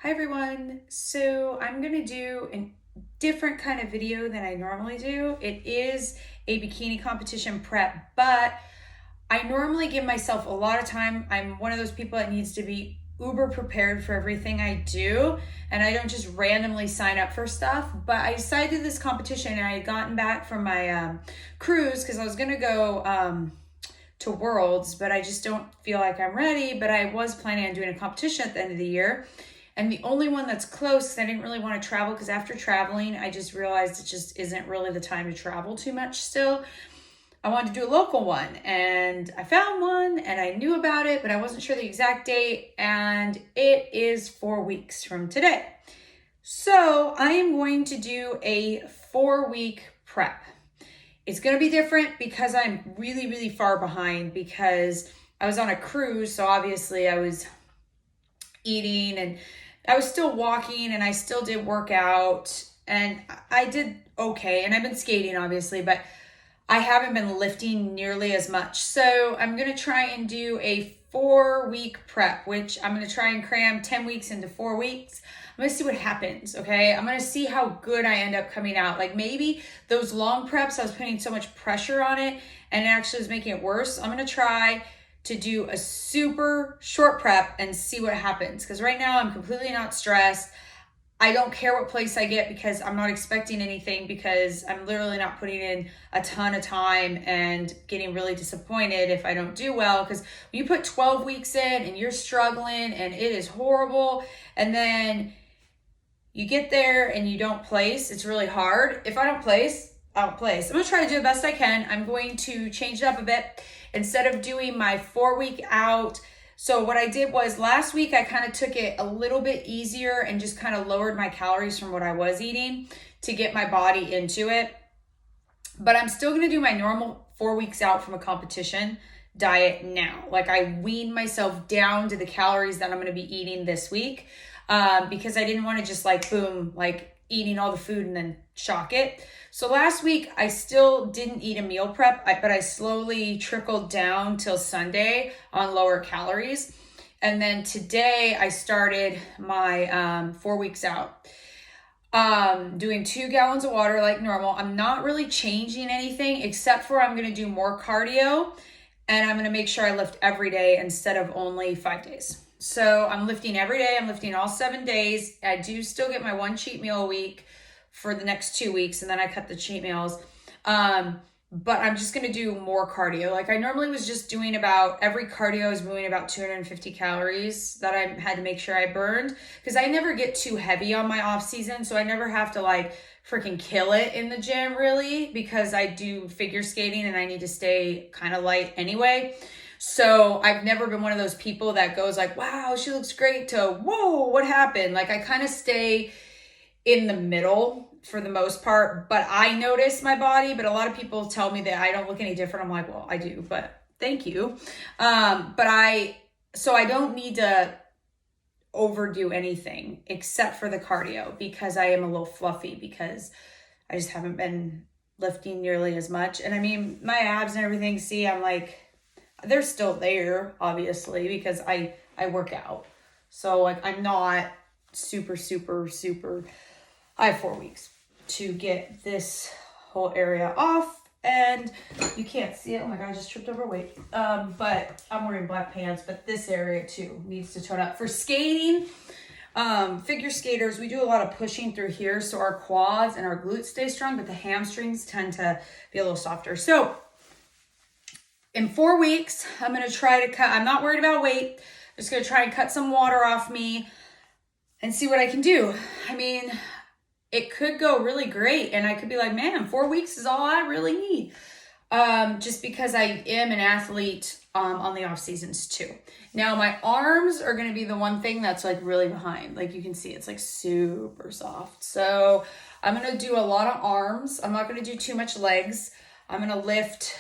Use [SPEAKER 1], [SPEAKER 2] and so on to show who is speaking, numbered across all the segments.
[SPEAKER 1] Hi everyone. So I'm gonna do a different kind of video than I normally do. It is a bikini competition prep, but I normally give myself a lot of time. I'm one of those people that needs to be uber prepared for everything I do, and I don't just randomly sign up for stuff. But I decided to do this competition, and I had gotten back from my cruise because I was gonna go to Worlds, but I just don't feel like I'm ready. But I was planning on doing a competition at the end of the year. And the only one that's close, because I didn't really want to travel, because after traveling, I just realized it just isn't really the time to travel too much still. I wanted to do a local one, and I found one, and I knew about it, but I wasn't sure the exact date, and it is 4 weeks from today. So I am going to do a 4-week prep. It's going to be different because I'm really, really far behind because I was on a cruise, so obviously I was eating and I was still walking and I still did work out and I did okay. And I've been skating obviously, but I haven't been lifting nearly as much. So I'm going to try and do a 4-week prep, which I'm going to try and cram 10 weeks into 4 weeks. I'm going to see what happens. Okay. I'm going to see how good I end up coming out. Like maybe those long preps, I was putting so much pressure on it and it actually was making it worse. I'm going to try to do a super short prep and see what happens. Because right now I'm completely not stressed. I don't care what place I get because I'm not expecting anything because I'm literally not putting in a ton of time and getting really disappointed if I don't do well. Because when you put 12 weeks in and you're struggling and it is horrible, and then you get there and you don't place, it's really hard. If I don't place, I don't place. I'm going to try to do the best I can. I'm going to change it up a bit. Instead of doing my 4-week out, so what I did was last week I kind of took it a little bit easier and just kind of lowered my calories from what I was eating to get my body into it. But I'm still going to do my normal 4 weeks out from a competition diet now. Like I wean myself down to the calories that I'm going to be eating this week because I didn't want to just like boom, like eating all the food and then shock it. So last week I still didn't eat a meal prep, but I slowly trickled down till Sunday on lower calories. And then today I started my 4 weeks out. Doing 2 gallons of water like normal. I'm not really changing anything except for I'm going to do more cardio and I'm going to make sure I lift every day instead of only 5 days. So I'm lifting every day. I'm lifting all 7 days. I do still get my 1 cheat meal a week for the next 2 weeks, and then I cut the cheat meals. But I'm just going to do more cardio. Like I normally was just doing every cardio I was moving about 250 calories that I had to make sure I burned because I never get too heavy on my off season. So I never have to like freaking kill it in the gym really because I do figure skating and I need to stay kind of light anyway. So I've never been one of those people that goes like, wow, she looks great to, whoa, what happened? Like I kind of stay in the middle for the most part, but I notice my body, but a lot of people tell me that I don't look any different. I'm like, well, I do, but thank you. So I don't need to overdo anything except for the cardio because I am a little fluffy because I just haven't been lifting nearly as much. And I mean, my abs and everything, see, I'm like, they're still there, obviously, because I work out. So like, I'm not super, I have 4 weeks to get this whole area off and you can't see it. Oh my God, I just tripped over weight. But I'm wearing black pants, but this area too needs to tone up. For skating, figure skaters, we do a lot of pushing through here. So our quads and our glutes stay strong, but the hamstrings tend to be a little softer. So in 4 weeks, I'm going to try to cut, I'm not worried about weight. I'm just going to try and cut some water off me and see what I can do. I mean, it could go really great. And I could be like, man, 4 weeks is all I really need. Just because I am an athlete on the off seasons too. Now my arms are going to be the one thing that's like really behind. Like you can see, it's like super soft. So I'm going to do a lot of arms. I'm not going to do too much legs. I'm going to lift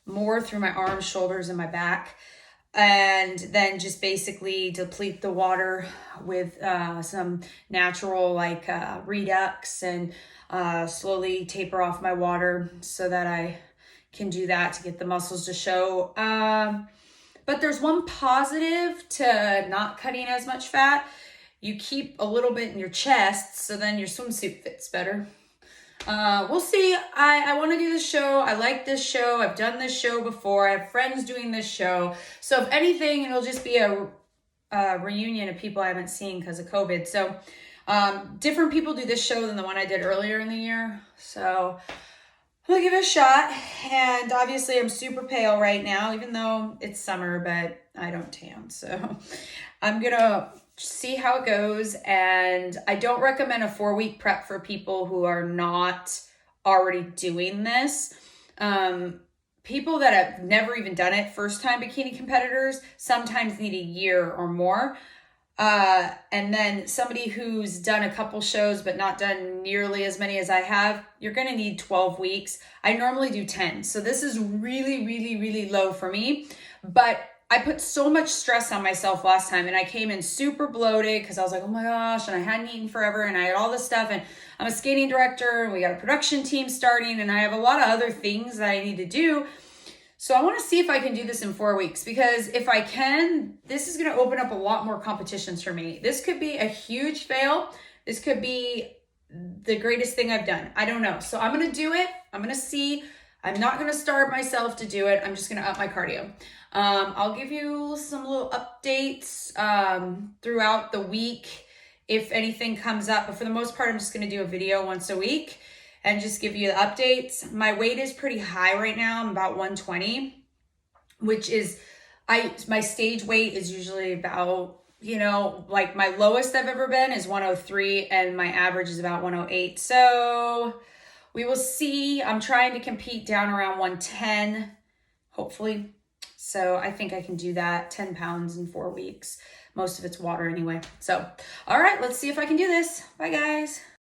[SPEAKER 1] more through my arms, shoulders, and my back. And then just basically deplete the water with some natural like Redux and slowly taper off my water so that I can do that to get the muscles to show. But there's one positive to not cutting as much fat. you keep a little bit in your chest, so then your swimsuit fits better. We'll see. I want to do this show. I like this show. I've done this show before. I have friends doing this show. So if anything, it'll just be a reunion of people I haven't seen because of COVID. So different people do this show than the one I did earlier in the year. So I'll give it a shot. And obviously I'm super pale right now, even though it's summer, but I don't tan. So I'm going to see how it goes. And I don't recommend a 4-week prep for people who are not already doing this. People that have never even done it, first time bikini competitors, sometimes need a year or more. And then somebody who's done a couple shows but not done nearly as many as I have, you're going to need 12 weeks. I normally do 10. So this is really, really, really low for me. But I put so much stress on myself last time, and I came in super bloated because I was like, oh my gosh, and I hadn't eaten forever, and I had all this stuff, and I'm a skating director, and we got a production team starting, and I have a lot of other things that I need to do. So I want to see if I can do this in 4 weeks, because if I can, this is going to open up a lot more competitions for me. This could be a huge fail. This could be the greatest thing I've done. I don't know. So I'm going to do it. I'm going to see. I'm not going to starve myself to do it. I'm just going to up my cardio. I'll give you some little updates throughout the week if anything comes up. But for the most part, I'm just going to do a video once a week and just give you the updates. My weight is pretty high right now. I'm about 120, which is, my stage weight is usually about, like my lowest I've ever been is 103 and my average is about 108. So we will see. I'm trying to compete down around 110, hopefully. So I think I can do that, 10 pounds in 4 weeks. Most of it's water anyway. So, all right, let's see if I can do this. Bye, guys.